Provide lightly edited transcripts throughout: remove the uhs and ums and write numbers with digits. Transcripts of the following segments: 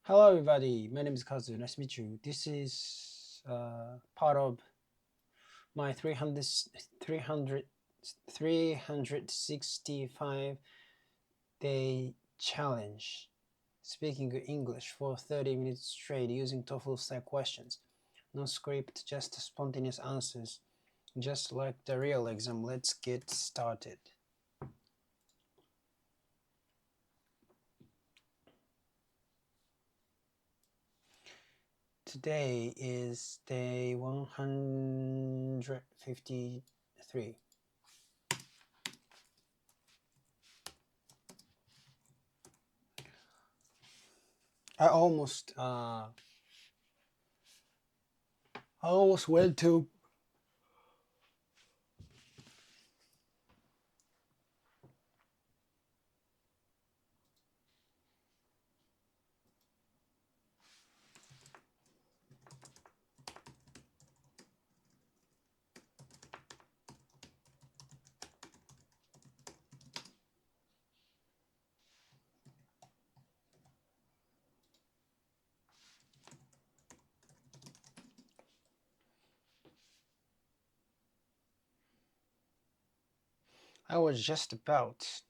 Hello everybody, my name is Kazu, nice to meet you. This is part of my 365 day challenge, speaking English for 30 minutes straight using TOEFL style questions. No script, just spontaneous answers, just like the real exam. Let's get started. Today is day 153. I almost went to I was just about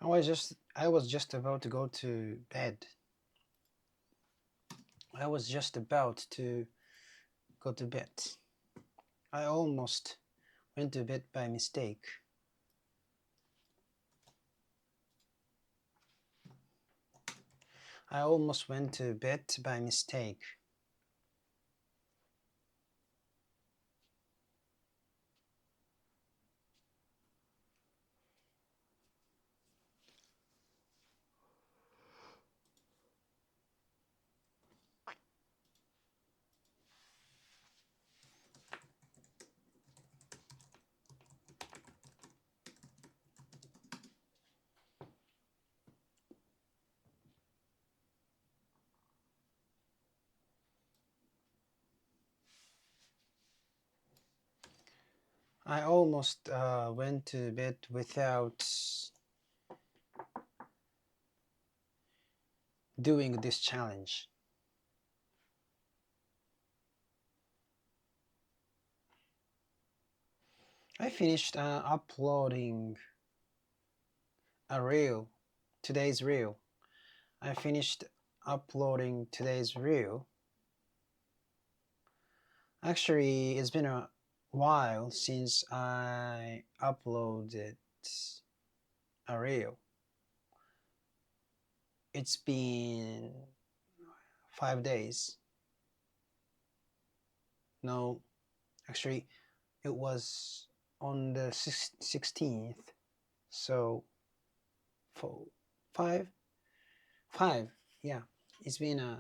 I was just about to go to bed. I was just about to go to bed. I almost went to bed by mistake. I almost went to bed by mistake. I almost went to bed without doing this challenge. I finished uploading a reel, today's reel. I finished uploading today's reel. Actually, it's been a while since I uploaded a reel. It's been 5 days. No, actually, it was on the 16th. So, for five, yeah. It's been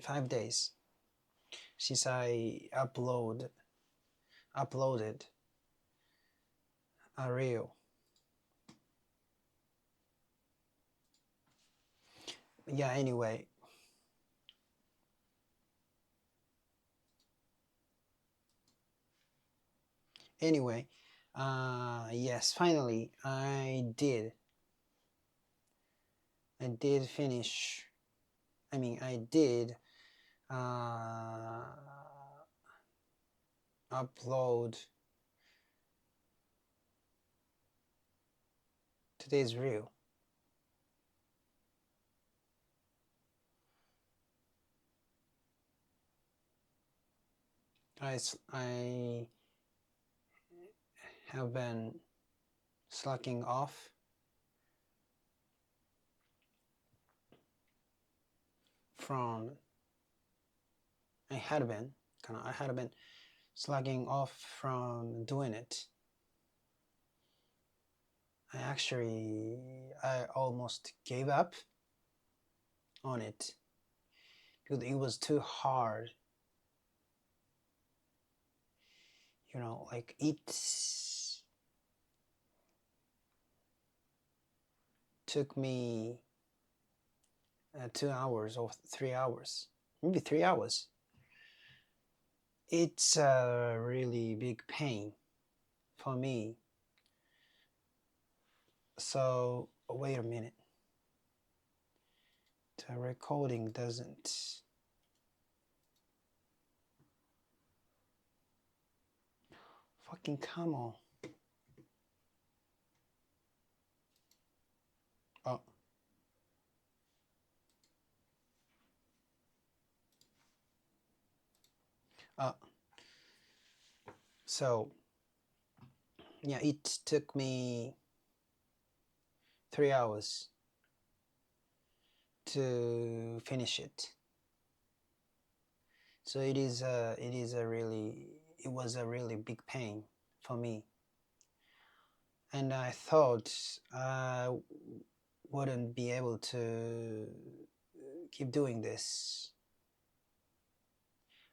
5 days since I uploaded a reel. Yeah. Anyway, yes. Finally, I did finish. I did upload today's reel. I have been slacking off from. I had been slacking off from doing it. I almost gave up on it because it was too hard. Like it's took me 2 hours or 3 hours, maybe 3 hours. It's a really big pain for me. So wait a minute. The recording doesn't. Fucking come on. Oh. So yeah, it took me 3 hours to finish it. So it was a really big pain for me. And I thought I wouldn't be able to keep doing this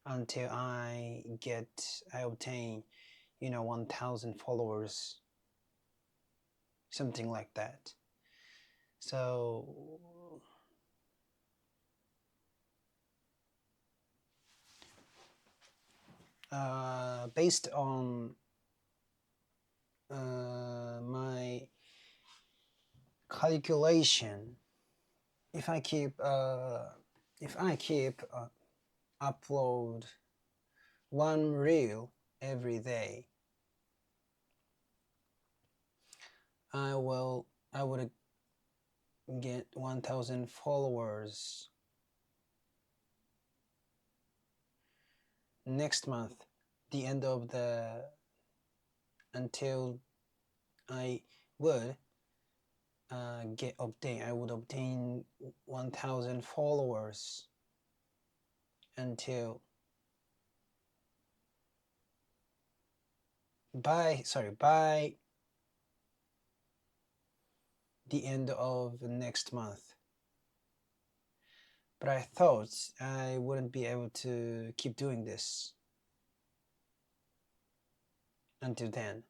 until I obtain 1,000 followers, something like that. So based on my calculation, if I keep upload one reel every day, I would get 1,000 followers next month, the end of the until I would I would obtain 1,000 followers until by the end of next month. But I thought I wouldn't be able to keep doing this until then,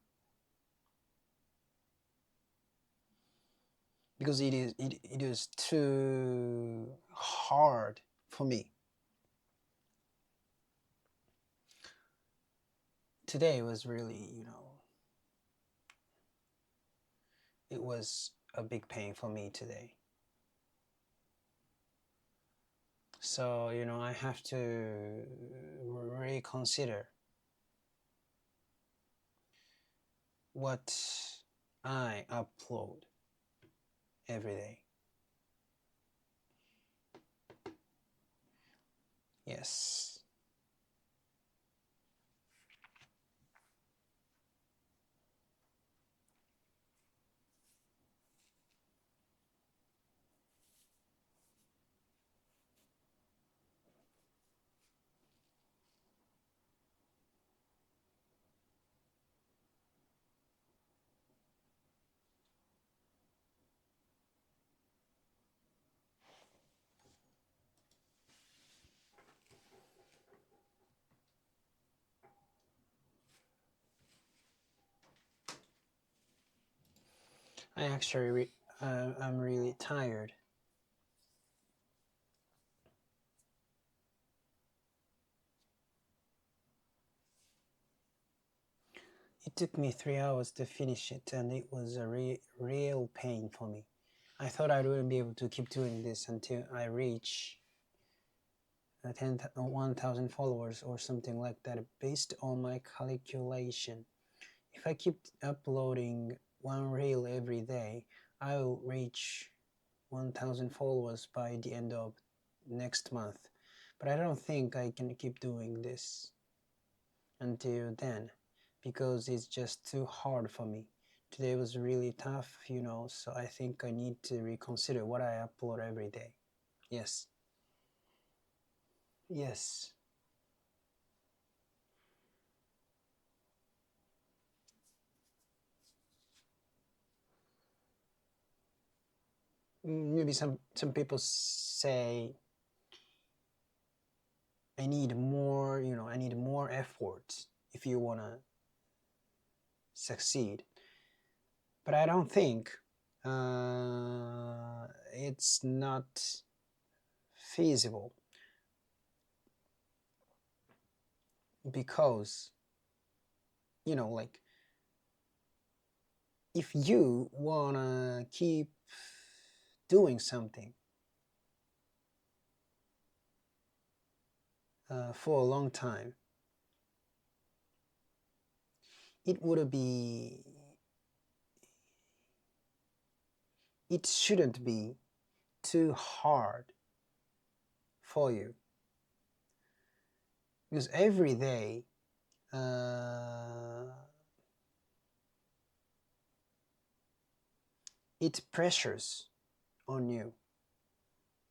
because it is too hard for me. Today was really, it was a big pain for me today. So, I have to reconsider what I upload every day. Yes. I'm really tired. It took me 3 hours to finish it, and it was a real pain for me. I thought I wouldn't be able to keep doing this until I reach 1,000 followers or something like that, based on my calculation. If I keep uploading one reel every day, I will reach 1,000 followers by the end of next month. But I don't think I can keep doing this until then, because it's just too hard for me. Today was really tough, so I think I need to reconsider what I upload every day. Yes. Yes. Maybe some people say I need more, I need more effort if you want to succeed. But I don't think it's not feasible, because like, if you wanna keep doing something for a long time, it would be it shouldn't be too hard for you, because every day it pressures on you,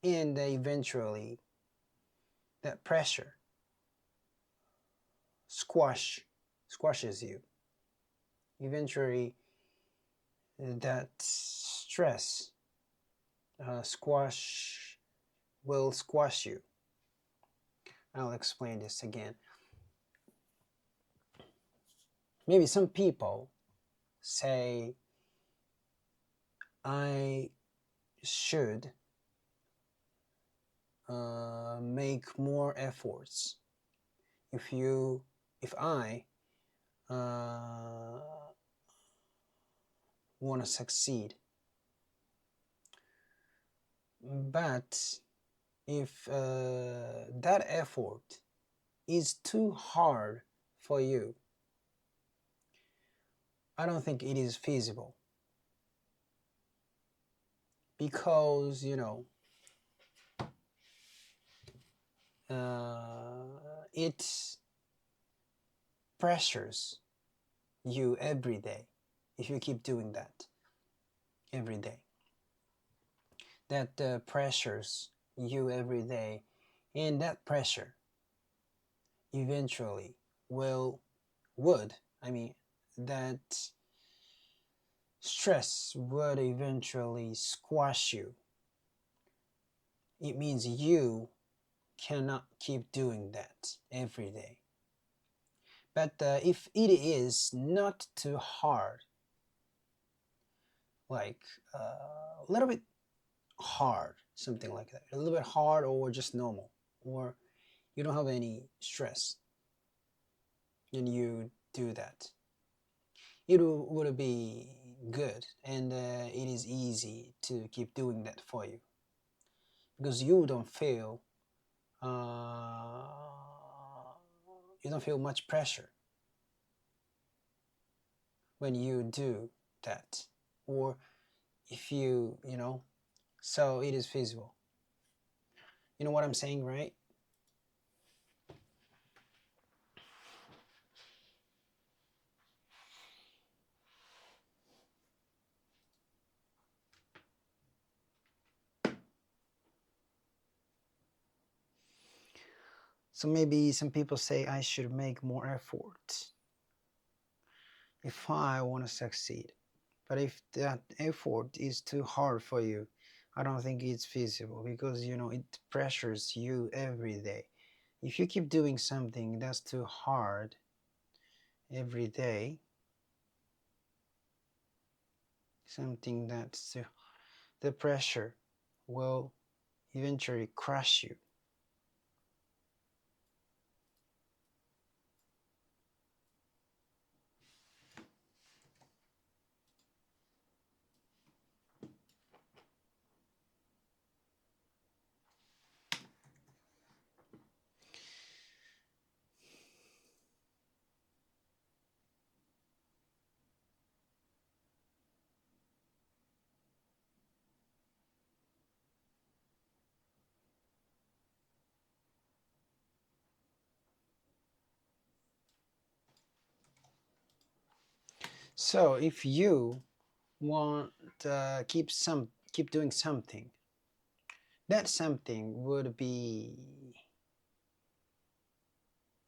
and eventually that pressure squashes you. Eventually that stress will squash you. I'll explain this again. Maybe some people say, I should make more efforts if I want to succeed. But if that effort is too hard for you, I don't think it is feasible, because it pressures you every day. If you keep doing that every day, that pressures you every day, and that pressure eventually would I mean that stress would eventually squash you. It means you cannot keep doing that every day. But if it is not too hard, like a little bit hard, something like that, a little bit hard, or just normal, or you don't have any stress, and you do that, it would be good, and it is easy to keep doing that for you, because uh, you don't feel much pressure when you do that, or if so it is feasible. You know what I'm saying, right? So maybe some people say I should make more effort if I want to succeed. But if that effort is too hard for you, I don't think it's feasible, because it pressures you every day. If you keep doing something that's too hard every day, something that's too, the pressure will eventually crush you. So if you want keep doing something, that something would be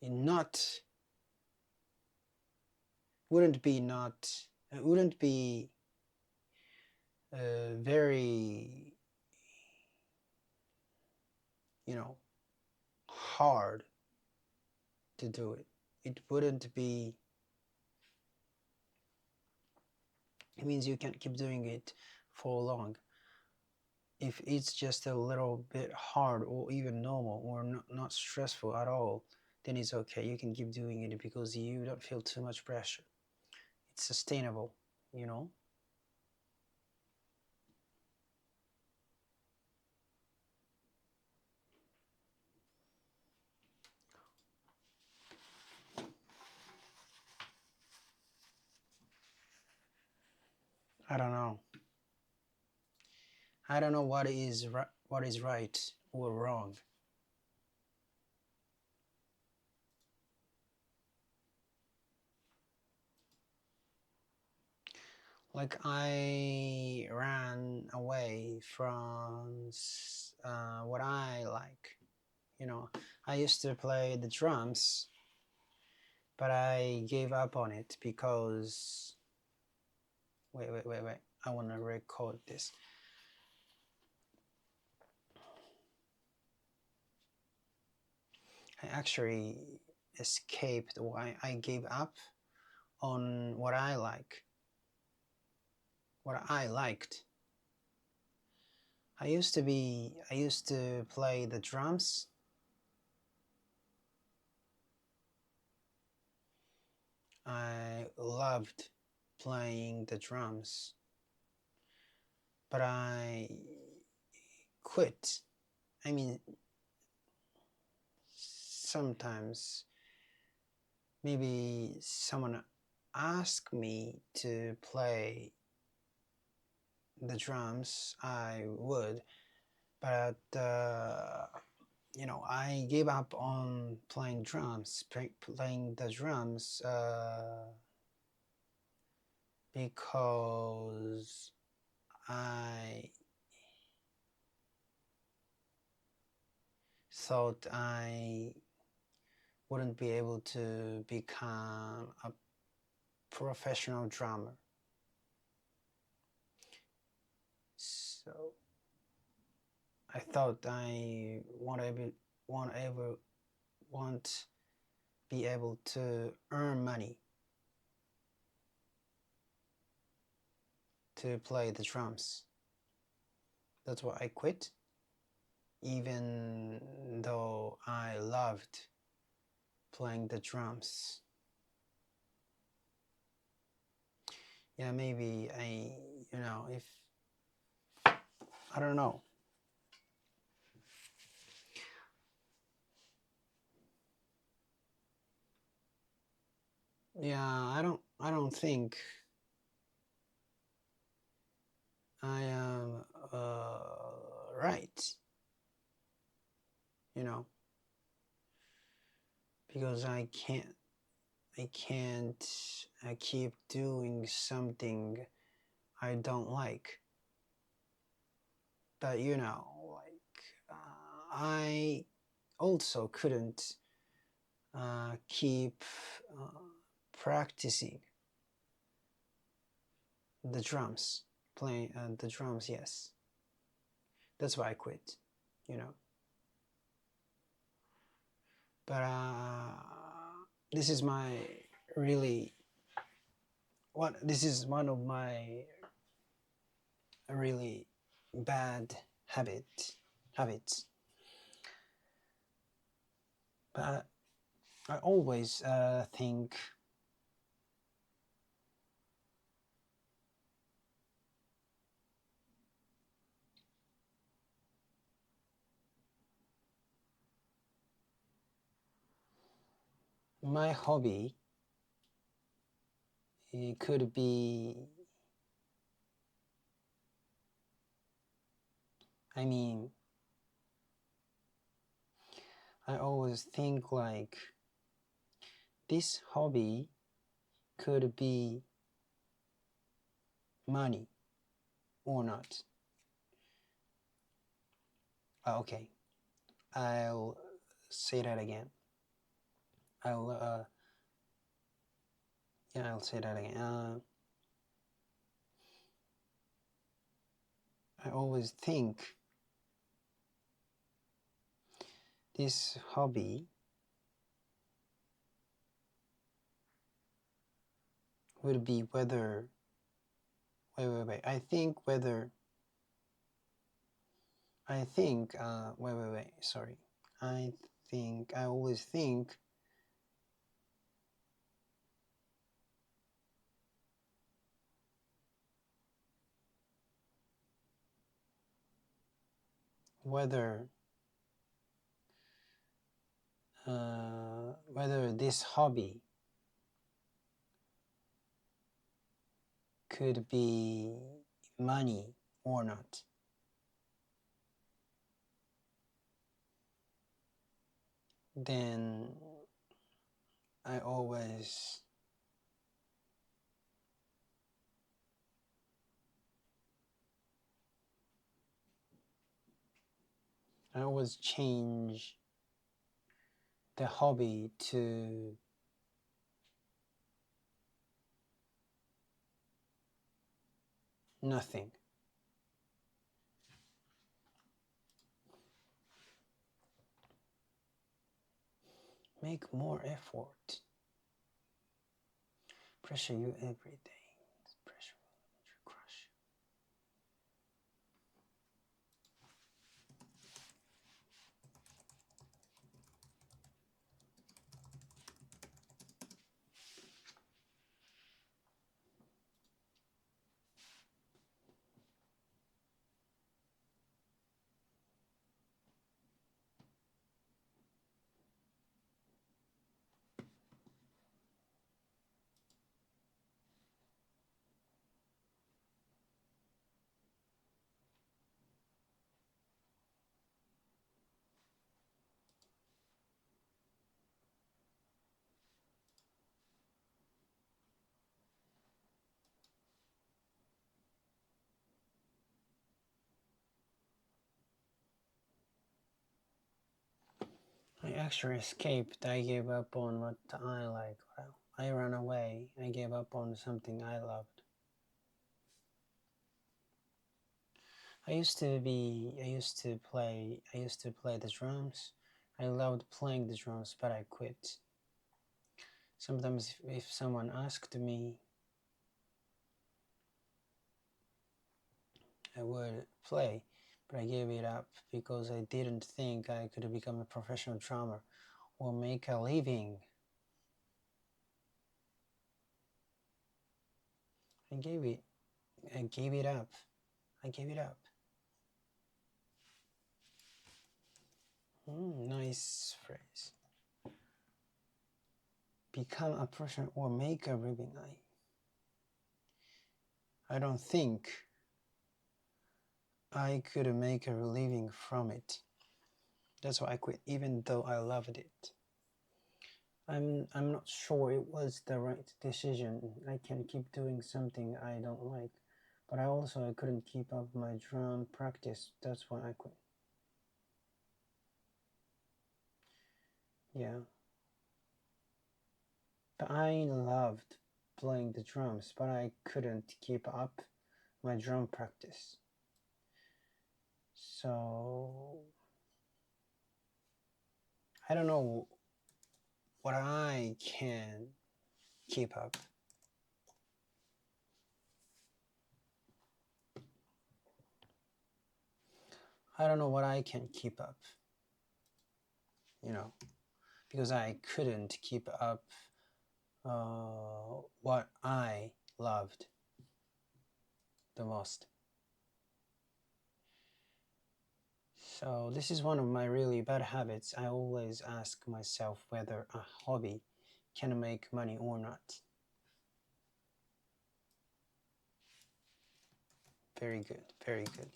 not wouldn't be not wouldn't be very hard to do it. It wouldn't be, it means you can keep doing it for long. If it's just a little bit hard or even normal or not stressful at all, then it's okay. You can keep doing it because you don't feel too much pressure. It's sustainable, you know? I don't know. I don't know what is right or wrong. Like I ran away from what I like. You know, I used to play the drums, but I gave up on it because wait. I want to record this. I actually escaped, or I gave up on what I like, what I liked. I used to play the drums. I loved playing the drums, but I quit. I mean, sometimes maybe someone asked me to play the drums, I would, but you know, I gave up on playing drums, playing the drums because I thought I wouldn't be able to become a professional drummer. So I thought I won't be able to earn money to play the drums. That's why I quit, even though I loved playing the drums. Yeah, maybe if I don't know. Yeah, I don't think I am right, you know, because I can't keep doing something I don't like. But you know, like I also couldn't keep practicing the drums, playing the drums. Yes, that's why I quit. You know, but this is my really what this is one of my really bad habits. But I always think my hobby, it could be, I mean, I always think like this hobby could be money or not. Okay, I'll say that again. I'll I'll say that again. I always think this hobby would be wait. I think whether wait. Sorry. I always think whether this hobby could be money or not. Then I always change the hobby to nothing. Make more effort. Pressure you every day. Pressure will crush. I actually escaped. I gave up on what I like. Well, I ran away. I gave up on something I loved. I used to play the drums. I loved playing the drums, but I quit. Sometimes if someone asked me, I would play, but I gave it up because I didn't think I could become a professional drummer or make a living. I gave it up. I gave it up. Nice phrase. Become a professional or make a living. I don't think I could make a living from it. That's why I quit, even though I loved it. I'm not sure it was the right decision. I can keep doing something I don't like, but I couldn't keep up my drum practice. That's why I quit. Yeah. But I loved playing the drums, but I couldn't keep up my drum practice. So I don't know what I can keep up. I don't know what I can keep up, because I couldn't keep up what I loved the most. So this is one of my really bad habits. I always ask myself whether a hobby can make money or not. Very good, very good.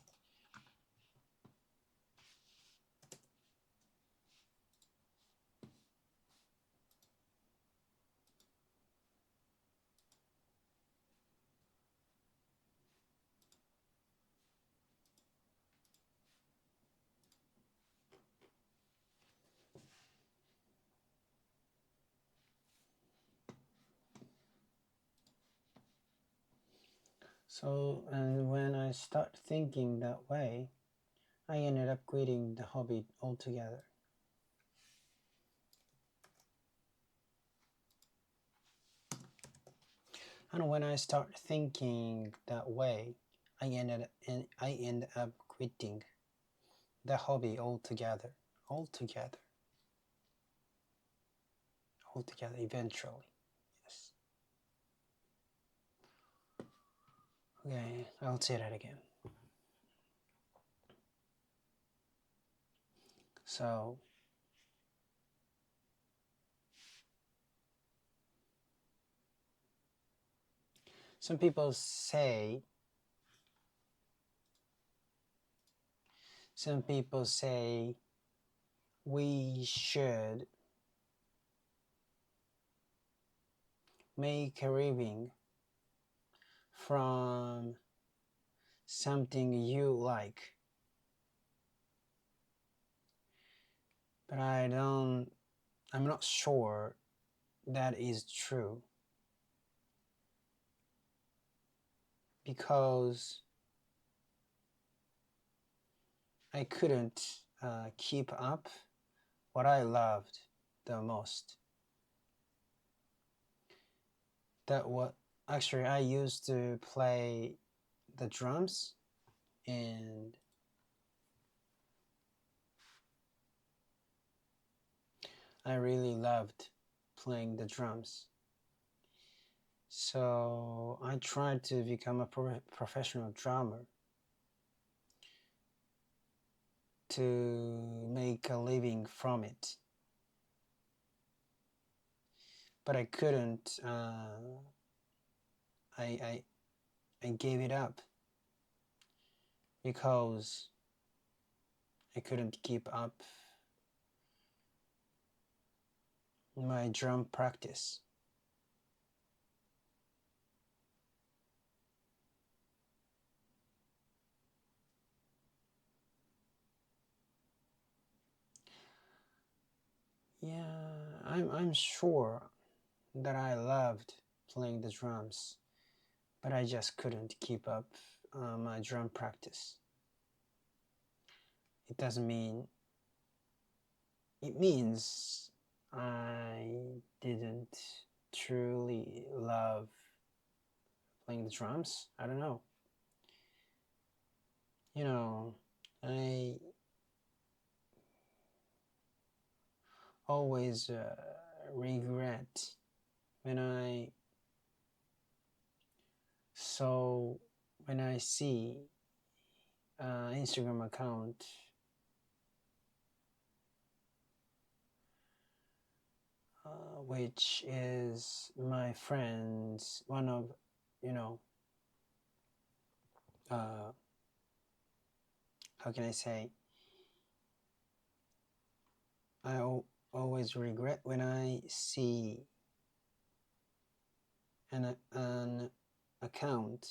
So, and when I start thinking that way, I ended up quitting the hobby altogether. And when I start thinking that way, I end up quitting the hobby altogether, altogether, altogether. Eventually, yes. Okay, I'll say that again. So some people say we should make a living from something you like, but I'm not sure that is true, because I couldn't keep up what I loved the most. That what actually I used to play the drums, and I really loved playing the drums. So I tried to become a professional drummer to make a living from it. But I couldn't, I gave it up because I couldn't keep up my drum practice. Yeah, I'm sure that I loved playing the drums, but I just couldn't keep up my drum practice. It doesn't mean, it means I didn't truly love playing the drums. I don't know. You know, I always regret when I so when I see Instagram account which is my friend's, one of, you know, how can I say, I always regret when I see an account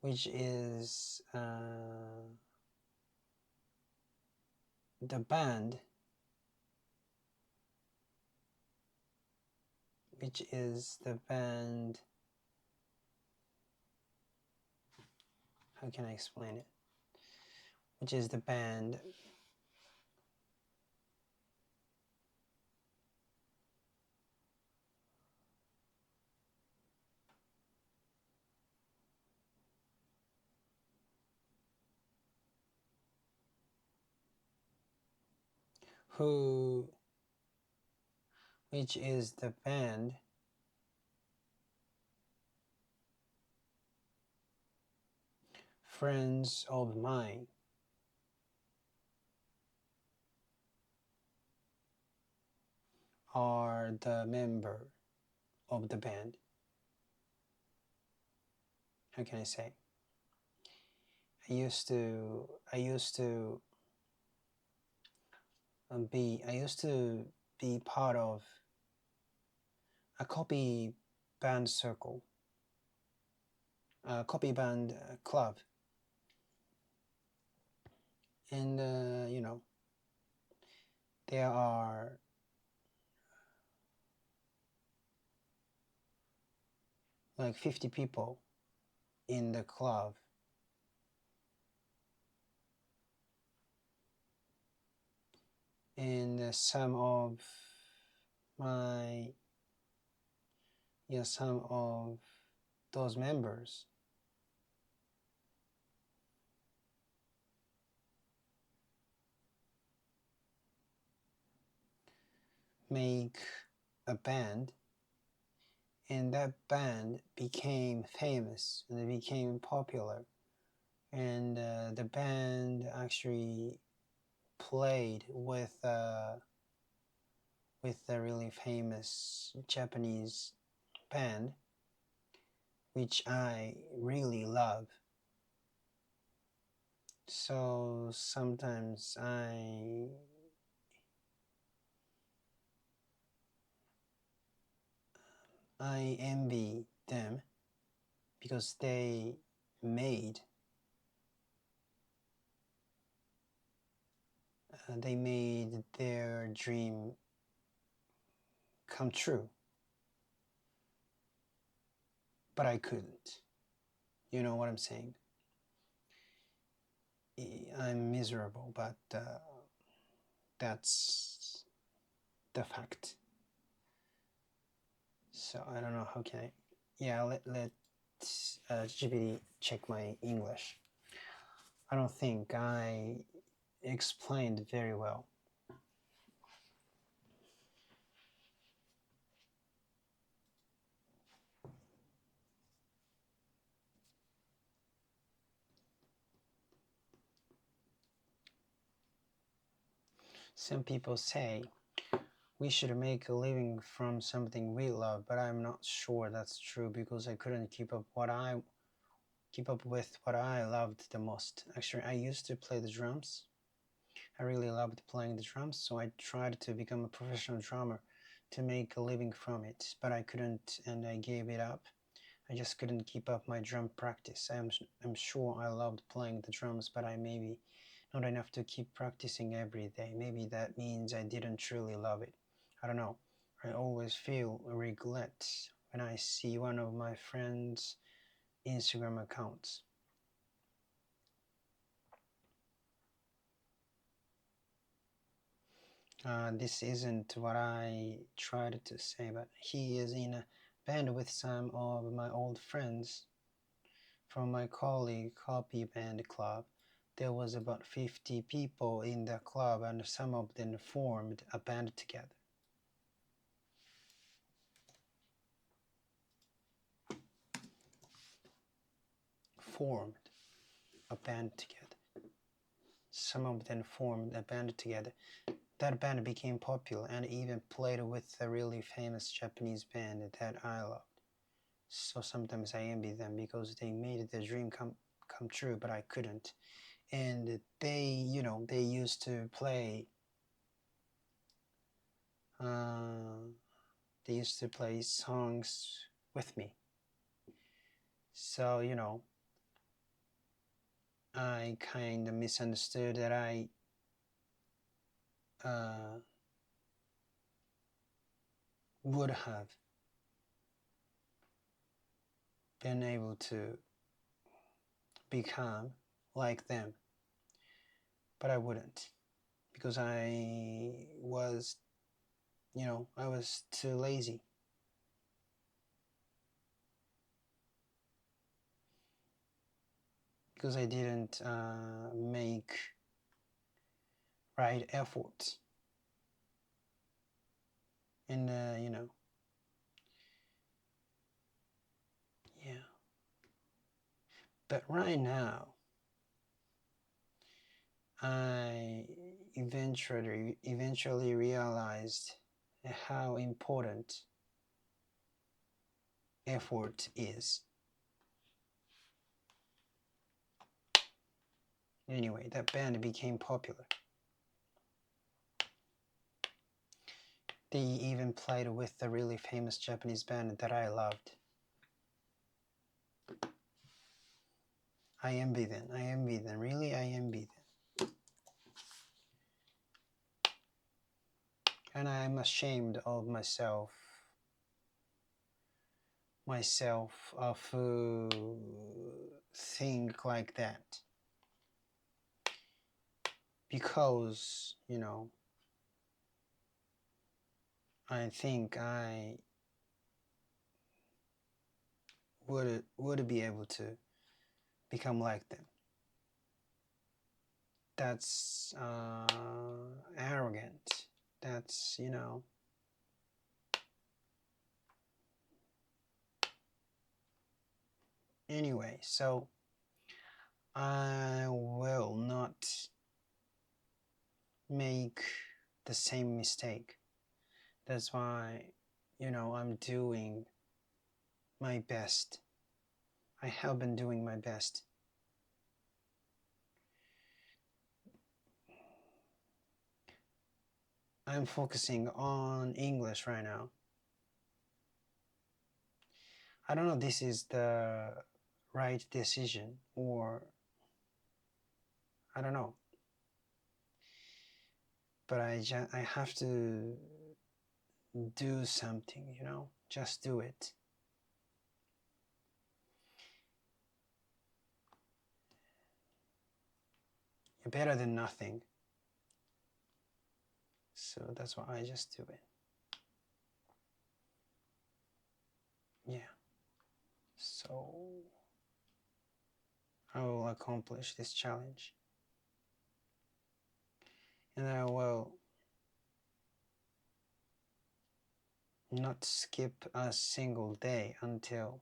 which is the band which is the band, how can I explain it, which is the band who which is the band friends of mine are the member of the band. How can I say? I used to be part of a copy band circle, a copy band club, and you know, there are like 50 people in the club, and some of my some of those members make a band, and that band became famous and it became popular, and the band actually played with a really famous Japanese band, which I really love. So sometimes I envy them because made they made their dream come true, but I couldn't. You know what I'm saying? I'm miserable, but that's the fact. So I don't know how can I. Yeah, let GPT check my English. I don't think I explained very well. Some people say we should make a living from something we love, but I'm not sure that's true because I couldn't keep up with what I loved the most. Actually, I used to play the drums. I really loved playing the drums, so I tried to become a professional drummer to make a living from it, but I couldn't and I gave it up. I just couldn't keep up my drum practice. I'm sure I loved playing the drums, but I maybe not enough to keep practicing every day. Maybe that means I didn't truly love it. I don't know. I always feel a regret when I see one of my friends' Instagram accounts. This isn't what I tried to say, but he is in a band with some of my old friends from my colleague copy band club. There was about 50 people in the club and some of them formed a band together. Formed a band together. Some of them formed a band together. That band became popular and even played with a really famous Japanese band that I loved. So sometimes I envy them because they made their dream come true, but I couldn't. And they used to play. They used to play songs with me. So I kind of misunderstood that I would have been able to become like them, but I wouldn't because I was too lazy. Because I didn't make right efforts. And yeah. But right now, I eventually realized how important effort is. Anyway, that band became popular. They even played with a really famous Japanese band that I loved. I envy them. I envy them. Really, I envy them. And I'm ashamed of myself who think like that. Because, I think I would be able to become like them. That's arrogant. That's, you know. Anyway, so I will not make the same mistake. That's why, you know, I'm doing my best. I have been doing my best. I'm focusing on English right now. I don't know if this is the right decision, or I don't know. But I have to do something, you know, just do it. You're better than nothing. So that's why I just do it. Yeah. So I will accomplish this challenge. And I will not skip a single day until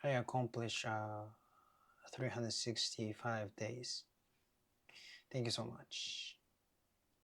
I accomplish 365 days. Thank you so much.